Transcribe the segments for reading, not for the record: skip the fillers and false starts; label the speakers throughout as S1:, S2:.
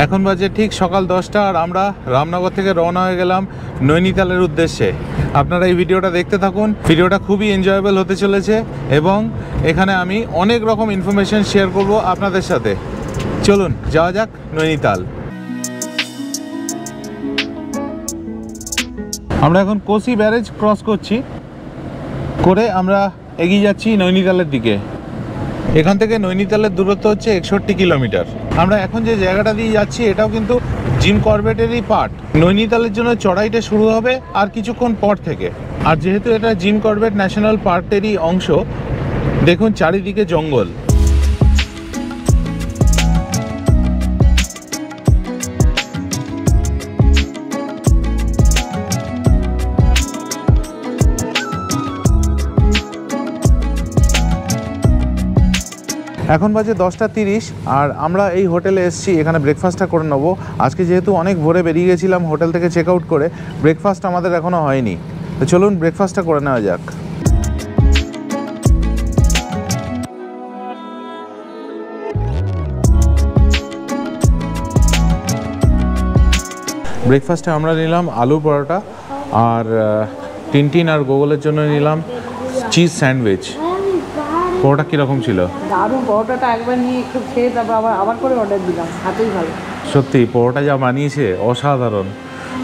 S1: এখন বাজে ঠিক সকাল 10টা আর আমরা রামনগর থেকে রওনা হয়ে গেলাম নৈনিতালের উদ্দেশ্যে। আপনারা এই ভিডিওটা দেখতে থাকুন, ভিডিওটা খুবই এনজয়েবল হতে চলেছে এবং এখানে আমি অনেক রকম ইনফরমেশন শেয়ার করব আপনাদের সাথে। চলুন যাওয়া যাক নৈনিতাল। আমরা এখন কোসি ব্যারেজ ক্রস করছি, করে আমরা এগিয়ে যাচ্ছি নৈনিতালের দিকে। এখান থেকে নৈনিতালের দূরত্ব হচ্ছে 61 কিলোমিটার। আমরা এখন যে জায়গাটা দিয়ে যাচ্ছি এটাও কিন্তু জিম করবেটেরই পার্ট। নৈনিতালের জন্য চড়াইটা শুরু হবে আর কিছুক্ষণ পর থেকে। আর যেহেতু এটা জিম করবেট ন্যাশনাল পার্কেরই অংশ, দেখুন চারিদিকে জঙ্গল। এখন বাজে 10টা 30 আর আমরা এই হোটেলে এসেছি, এখানে ব্রেকফাস্টটা করে নেবো। আজকে যেহেতু অনেক ভোরে বেরিয়ে গেছিলাম হোটেল থেকে চেক আউট করে, ব্রেকফাস্ট আমাদের এখনও হয়নি। তো চলুন ব্রেকফাস্টটা করে নেওয়া যাক। ব্রেকফাস্টে আমরা নিলাম আলু পরোটা আর টিনটিন আর গোগলের জন্য নিলাম চিজ স্যান্ডউইচ। পরোটা কীরকম ছিল?
S2: দারুণ। পরোটাটা একবার নিয়ে একটু খেয়ে তারপর আবার করে অর্ডার দিলাম, হাতেই ভালো।
S1: সত্যি পরোটা যা বানিয়েছে অসাধারণ,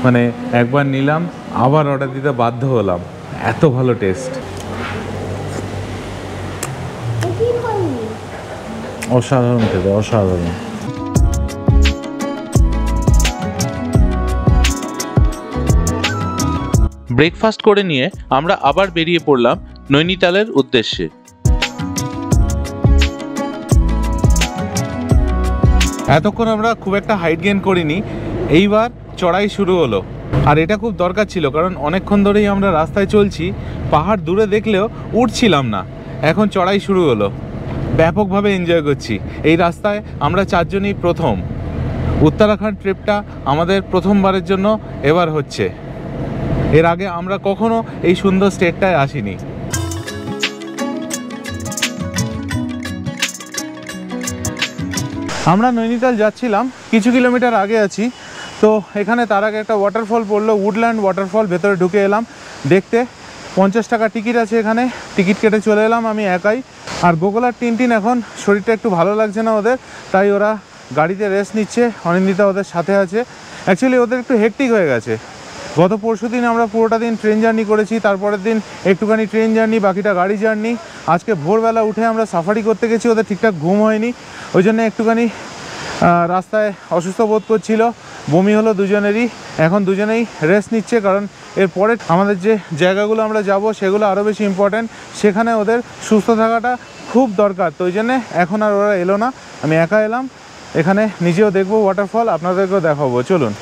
S1: মানে একবার নিলাম আবার অর্ডার দিতে বাধ্য হলাম, এত ভালো টেস্ট, অসাধারণ খেতে, অসাধারণ। ব্রেকফাস্ট করে নিয়ে আমরা আবার বেরিয়ে পড়লাম নৈনিতালের উদ্দেশ্যে। এতক্ষণ আমরা খুব একটা হাইট গেইন করিনি, এইবার চড়াই শুরু হলো। আর এটা খুব দরকার ছিল, কারণ অনেকক্ষণ ধরেই আমরা রাস্তায় চলছি, পাহাড় দূরে দেখলেও উঠছিলাম না। এখন চড়াই শুরু হলো, ব্যাপকভাবে এনজয় করছি। এই রাস্তায় আমরা চারজনই প্রথম। উত্তরাখণ্ড ট্রিপটা আমাদের প্রথমবারের জন্য এবার হচ্ছে। এর আগে আমরা কখনো এই সুন্দর স্টেটটায় আসিনি। আমরা নৈনিতাল যাচ্ছিলাম, কিছু কিলোমিটার আগে আছি। তো এখানে তার আগে একটা ওয়াটারফল পড়লো, উডল্যান্ড ওয়াটারফল। ভেতরে ঢুকে এলাম দেখতে। 50 টাকা টিকিট আছে এখানে, টিকিট কেটে চলে এলাম আমি একাই। আর গোগল আর টিনটিন এখন শরীরটা একটু ভালো লাগছে না ওদের, তাই ওরা গাড়িতে রেস্ট নিচ্ছে। অনিন্দিতা ওদের সাথে আছে। অ্যাকচুয়ালি ওদের একটু হেক্টিক হয়ে গেছে। গত পরশু দিন আমরা পুরোটা দিন ট্রেন জার্নি করেছি, তারপরের দিন একটুখানি ট্রেন জার্নি, বাকিটা গাড়ি জার্নি। আজকে ভোরবেলা উঠে আমরা সাফারি করতে গেছি, ওদের ঠিকঠাক ঘুম হয়নি, ওই জন্য একটুখানি রাস্তায় অসুস্থ বোধ করছিল, বমি হলো দুজনেরই। এখন দুজনেই রেস্ট নিচ্ছে, কারণ এরপরে আমাদের যে জায়গাগুলো আমরা যাব সেগুলো আরও বেশি ইম্পর্ট্যান্ট, সেখানে ওদের সুস্থ থাকাটা খুব দরকার। তো ওই জন্যে এখন আর ওরা এলো না, আমি একা এলাম। এখানে নিজেও দেখবো ওয়াটারফল, আপনাদেরকেও দেখাবো। চলুন।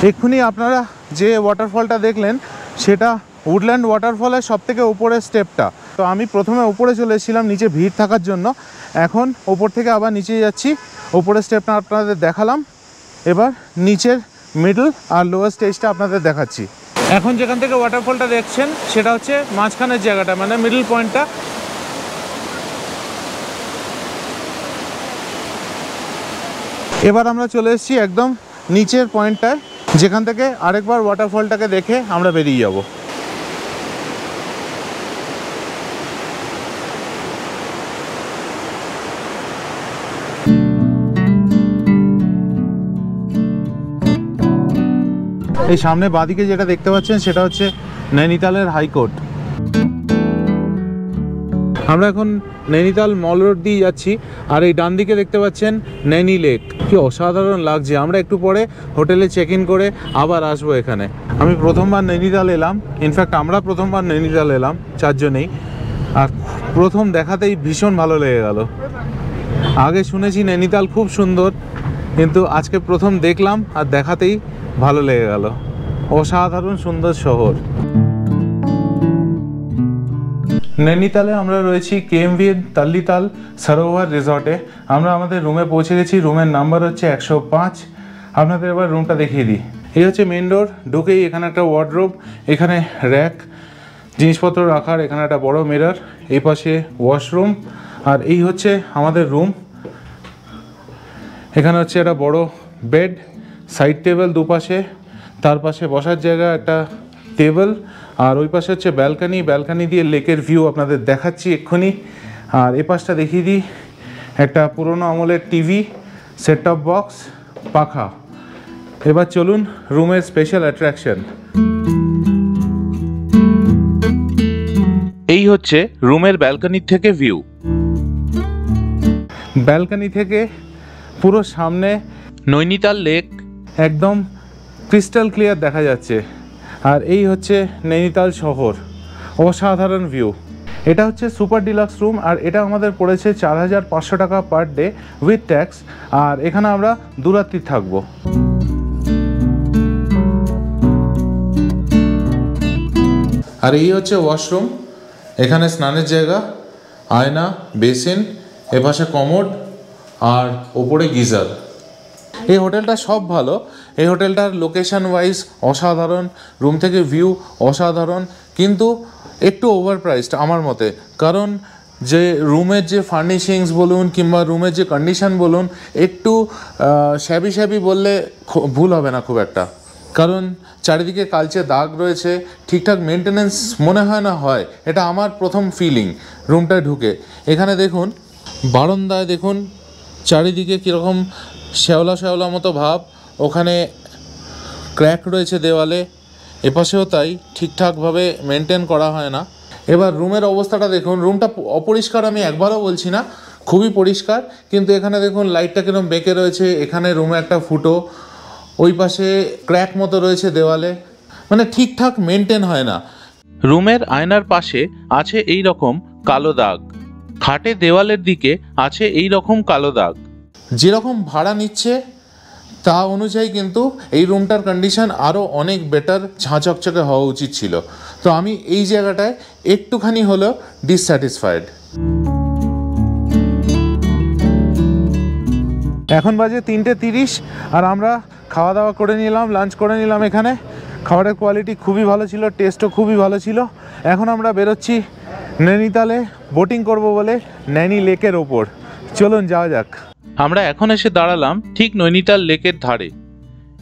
S1: এক্ষুনি আপনারা যে ওয়াটারফলটা দেখলেন সেটা উডল্যান্ড ওয়াটারফলের সবথেকে উপরের স্টেপটা। তো আমি প্রথমে উপরে চলে এসেছিলাম নিচে ভিড় থাকার জন্য, এখন ওপর থেকে আবার নিচে যাচ্ছি। উপরের স্টেপটা আপনাদের দেখালাম, এবার নিচের মিডল আর লোয়ার স্টেজটা আপনাদের দেখাচ্ছি। এখন যেখান থেকে ওয়াটারফলটা দেখছেন সেটা হচ্ছে মাঝখানের জায়গাটা, মানে মিডল পয়েন্টটা। এবার আমরা চলে এসেছি একদম নিচের পয়েন্টটায়, যেখান থেকে আরেকবার ওয়াটারফলটাকে দেখে আমরা বেরিয়ে যাব। এই সামনে বাঁদিকে যেটা দেখতে পাচ্ছেন সেটা হচ্ছে নৈনিতালের হাইকোর্ট। আমরা এখন নৈনিতাল মল রোড দিয়ে যাচ্ছি, আর এই ডান দিকে দেখতে পাচ্ছেন নৈনি লেক। কি অসাধারণ লাগছে। আমরা একটু পরে হোটেলে চেক ইন করে আবার আসবো এখানে। আমি প্রথমবার নৈনিতাল এলাম, ইনফ্যাক্ট আমরা প্রথমবার নৈনিতাল এলাম চারজনেই, আর প্রথম দেখাতেই ভীষণ ভালো লেগে গেল। আগে শুনেছি নৈনিতাল খুব সুন্দর, কিন্তু আজকে প্রথম দেখলাম আর দেখাতেই ভালো লেগে গেল। অসাধারণ সুন্দর শহর। নৈনিতালে আমরা রয়েছি কেএমভি তাল্লিতাল সরোভার রিসর্টে। আমরা আমাদের রুমে পৌঁছে গেছি। রুমের নাম্বার হচ্ছে 105। আপনাদের এবার রুমটা দেখিয়ে দিই। এই হচ্ছে মেন ডোর। ঢুকেই এখানে একটা ওয়ার্ডরোব, এখানে র্যাক, জিনিসপত্র রাখার, এখানে একটা বড় মিরর, এই পাশে ওয়াশরুম, আর এই হচ্ছে আমাদের রুম। এখানে হচ্ছে একটা বড় বেড, সাইড টেবিল দুপাশে, তার পাশে বসার জায়গা, একটা টেবিল, আর ওই পাশে হচ্ছে ব্যালকানি। ব্যালকানি দিয়ে লেকের ভিউ আপনাদের দেখাচ্ছি এক্ষুনি। আর এ পাশটা দেখিয়ে দিই, একটা পুরনো আমলের টিভি, সেট টপ বক্স, পাখা। এবার চলুন রুমের স্পেশাল অ্যাট্রাকশন। এই হচ্ছে রুমের ব্যালকানির থেকে ভিউ। ব্যালকানি থেকে পুরো সামনে নৈনিতাল লেক একদম ক্রিস্টাল ক্লিয়ার দেখা যাচ্ছে। আর এই হচ্ছে নৈনিতাল শহর, অসাধারণ ভিউ। এটা হচ্ছে সুপার ডিলাক্স রুম, আর এটা আমাদের পড়েছে 4500 টাকা পার ডে উইথ ট্যাক্স। আর এখানে আমরা 2 রাত্রি থাকবো। আর এই হচ্ছে ওয়াশরুম, এখানে স্নানের জায়গা, আয়না, বেসিন, এপাশে কমোড, আর ওপরে গিজার। এই হোটেলটা সব ভালো। এই হোটেলটার লোকেশন ওয়াইজ অসাধারণ, রুম থেকে ভিউ অসাধারণ, কিন্তু একটু ওভার প্রাইসড আমার মতে। কারণ যে রুমের যে ফার্নিশিংস বলুন কিংবা রুমের যে কন্ডিশন বলুন, একটু শ্যাবি বললে ভুল হবে না খুব একটা। কারণ চারিদিকে কালচে দাগ রয়েছে, ঠিকঠাক মেনটেনেন্স মনে হয় না হয়। এটা আমার প্রথম ফিলিং রুমটায় ঢুকে। এখানে দেখুন বারান্দায় দেখুন চারিদিকে কীরকম শ্যাওলা মতো ভাব, ওখানে ক্র্যাক রয়েছে দেওয়ালে, এপাশেও তাই, ঠিকঠাকভাবে মেনটেন করা হয় না। এবার রুমের অবস্থাটা দেখুন। রুমটা অপরিষ্কার আমি একবারও বলছি না, খুবই পরিষ্কার, কিন্তু এখানে দেখুন লাইটটা কীরকম বেঁকে রয়েছে, এখানে রুমে একটা ফুটো, ওই পাশে ক্র্যাক মতো রয়েছে দেওয়ালে, মানে ঠিকঠাক মেনটেন হয় না। রুমের আয়নার পাশে আছে এই রকম কালো দাগ, খাটে দেওয়ালের দিকে আছে এই রকম কালো দাগ। যেরকম ভাড়া নিচ্ছে তা অনুযায়ী কিন্তু এই রুমটার কন্ডিশন আরও অনেক বেটার, ঝাঁচকচকে হওয়া উচিত ছিল। তো আমি এই জায়গাটায় একটুখানি হলেও ডিসস্যাটিসফাইড। এখন বাজে 3:30, আর আমরা খাওয়া দাওয়া করে নিলাম, লাঞ্চ করে নিলাম। এখানে খাবারের কোয়ালিটি খুবই ভালো ছিল, টেস্টও খুবই ভালো ছিল। এখন আমরা বেরোচ্ছি নৈনিতালে বোটিং করব বলে নৈনি লেকের ওপর। চলুন যাওয়া যাক। আমরা এখন এসে দাঁড়ালাম ঠিক নৈনিতাল লেকের ধারে।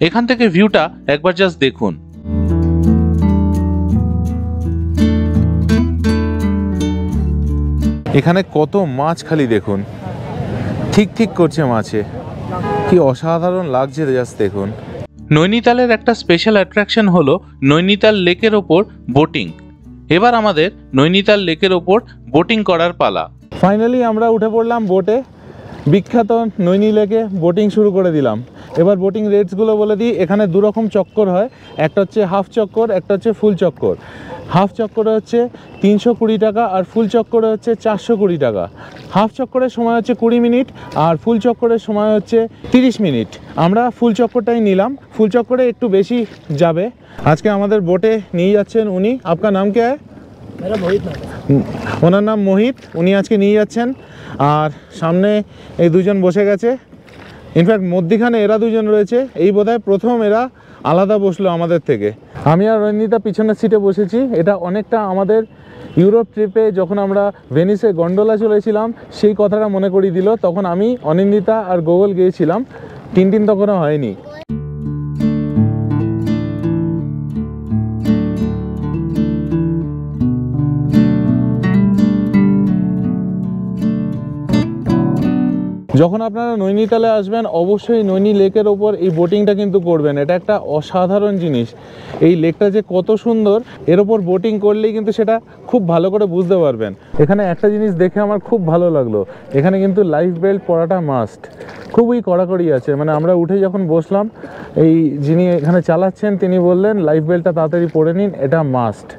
S1: এখান থেকে ভিউটা একবার জাস্ট দেখুন। এখানে কত মাছ খালি দেখুন, ঠিক করছে মাছে, কি অসাধারণ লাগছে জাস্ট দেখুন। নৈনিতালের একটা স্পেশাল অ্যাট্রাকশন হলো নৈনিতাল লেকের ওপর বোটিং। এবার আমাদের নৈনিতাল লেকের ওপর বোটিং করার পালা। ফাইনালি আমরা উঠে পড়লাম বোটে। বিখ্যাত নৈনি লেকে বোটিং শুরু করে দিলাম। এবার বোটিং রেটসগুলো বলে দিই। এখানে 2 রকম চক্কর হয়, একটা হচ্ছে হাফ চক্কর, একটা হচ্ছে ফুল চক্কর। হাফ চক্করে হচ্ছে 320 টাকা, আর ফুল চক্করে হচ্ছে 420 টাকা। হাফ চক্করের সময় হচ্ছে 20 মিনিট, আর ফুল চক্করের সময় হচ্ছে 30 মিনিট। আমরা ফুল চক্করটাই নিলাম, ফুল চক্করে একটু বেশি যাবে। আজকে আমাদের বোটে নিয়ে যাচ্ছেন উনি। আপনার নাম কে? মেরা মোহিত নাম। ওনার নাম মোহিত, উনি আজকে নিয়ে যাচ্ছেন। আর সামনে এই 2জন বসে গেছে, ইনফ্যাক্ট মধ্যিখানে এরা 2জন রয়েছে। এই বোধহয় প্রথম এরা আলাদা বসলো আমাদের থেকে। আমি আর রঞ্জিতা পিছনের সিটে বসেছি। এটা অনেকটা আমাদের ইউরোপ ট্রিপে যখন আমরা ভেনিসে গন্ডোলা চলেছিলাম সেই কথাটা মনে করিয়ে দিল। তখন আমি, অনিন্দিতা আর গোগল গিয়েছিলাম, টিনটিন তখনও হয়নি। যখন আপনারা নৈনিতালে আসবেন অবশ্যই নৈনি লেকের ওপর এই বোটিংটা কিন্তু করবেন। এটা একটা অসাধারণ জিনিস। এই লেকটা যে কত সুন্দর, এর ওপর বোটিং করলেই কিন্তু সেটা খুব ভালো করে বুঝতে পারবেন। এখানে একটা জিনিস দেখে আমার খুব ভালো লাগলো, এখানে কিন্তু লাইফ বেল্ট পরাটা মাস্ট। খুবই কড়াকড়ি আছে, মানে আমরা উঠে যখন বসলাম, এই যিনি এখানে চালাচ্ছেন তিনি বললেন লাইফ বেল্টটা তাড়াতাড়ি পরে নিন, এটা মাস্ট।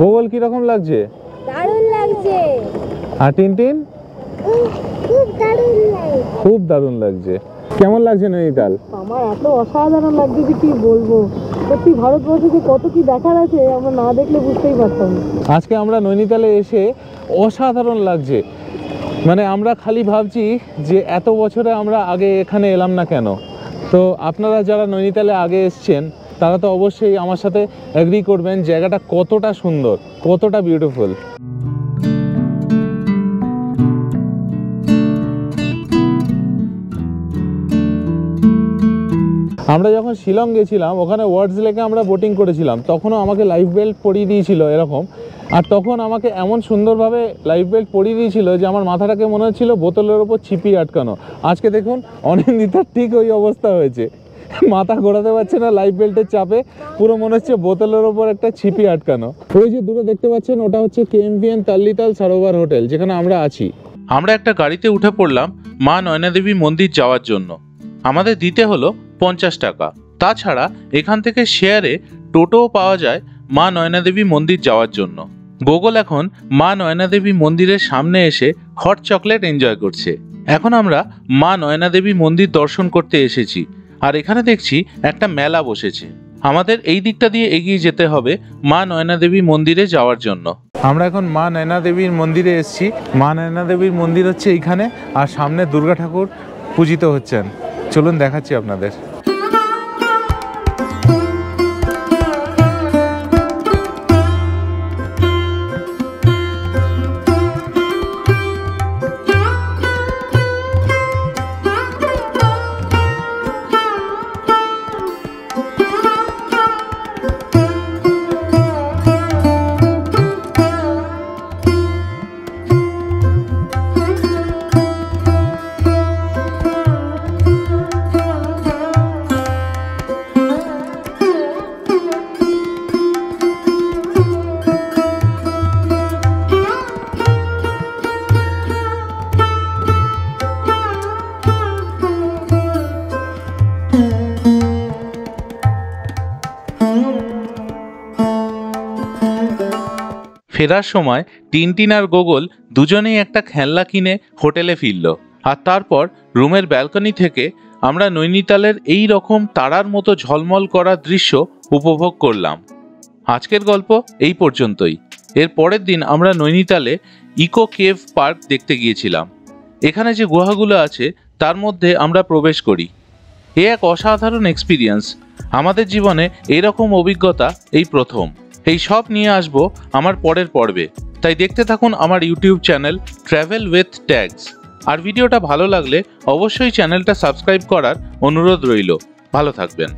S1: গোগল কিরকম লাগছে?
S3: দারুণ লাগছে।
S1: আর টিনটিন? খুব দারুণ লাগছে। কেমন লাগছে নৈনিতাল?
S2: আমার এত অসাধারণ লাগছে যে কি বলবো। সত্যি ভারতবর্ষে যে কত কি দেখার আছে আমরা না দেখলে বুঝতেই পারতাম না।
S1: আজকে আমরা নৈনিতালে এসে অসাধারণ লাগছে। মানে আমরা খালি ভাবছি যে এত বছরে আমরা আগে এখানে এলাম না কেন। তো আপনারা যারা নৈনিতালে আগে এসছেন তারা তো অবশ্যই আমার সাথে এগ্রি করবেন জায়গাটা কতটা সুন্দর, কতটা বিউটিফুল। আমরা যখন শিলং গেছিলাম ওখানে ওয়ার্ডস লেকে আমরা বোটিং করেছিলাম, তখনও আমাকে লাইফ বেল্ট পরিয়ে দিয়েছিল এরকম। আর তখন আমাকে এমন সুন্দরভাবে লাইফ বেল্ট পরিয়ে দিয়েছিল যে আমার মাথাটাকে মনে হচ্ছিল বোতলের ওপর ছিপি আটকানো। আজকে দেখুন অনিন্দিতার ঠিক ওই অবস্থা হয়েছে, মাথা ঘোরাতে পারছে না লাইফ বেল্টের চাপে, পুরো মনে হচ্ছে বোতলের ওপর একটা ছিপি আটকানো। ওই যে দূরে দেখতে পাচ্ছেন ওটা হচ্ছে KMPN তাল্লিতাল সরোবর হোটেল, যেখানে আমরা আছি।
S3: আমরা একটা গাড়িতে উঠে পড়লাম মা নয়নাদেবী মন্দির যাওয়ার জন্য। আমাদের দিতে হলো 50 টাকা। তাছাড়া এখান থেকে শেয়ারে টোটোও পাওয়া যায় মা নয়নাদেবী মন্দির যাওয়ার জন্য। গোগল এখন মা নয়নাদেবী মন্দিরের সামনে এসে হট চকলেট এনজয় করছে। এখন আমরা মা নয়নাদেবী মন্দির দর্শন করতে এসেছি, আর এখানে দেখছি একটা মেলা বসেছে। আমাদের এই দিকটা দিয়ে এগিয়ে যেতে হবে মা নয়নাদেবী মন্দিরে যাওয়ার জন্য।
S1: আমরা এখন মা নয়না দেবীর মন্দিরে এসেছি। মা নয়না দেবীর মন্দির হচ্ছে এইখানে, আর সামনে দুর্গা ঠাকুর পূজিত হচ্ছেন। চলুন দেখাচ্ছি আপনাদের।
S3: ফেরার সময় টিনটিন আর গোগল দুজনেই একটা খেলনা কিনে হোটেলে ফিরল। আর তারপর রুমের ব্যালকনি থেকে আমরা নৈনিতালের এই রকম তারার মতো ঝলমল করা দৃশ্য উপভোগ করলাম। আজকের গল্প এই পর্যন্তই। এর পরের দিন আমরা নৈনিতালে ইকো কেভ পার্ক দেখতে গিয়েছিলাম। এখানে যে গুহাগুলো আছে তার মধ্যে আমরা প্রবেশ করি। এ এক অসাধারণ এক্সপিরিয়েন্স। আমাদের জীবনে এরকম অভিজ্ঞতা এই প্রথম। এই সব নিয়ে আসবো আমার পরের পর্বে, তাই দেখতে থাকুন আমার YouTube channel Travel with Tags. আর ভিডিওটা ভালো লাগলে অবশ্যই চ্যানেলটা সাবস্ক্রাইব করার অনুরোধ রইল। ভালো থাকবেন।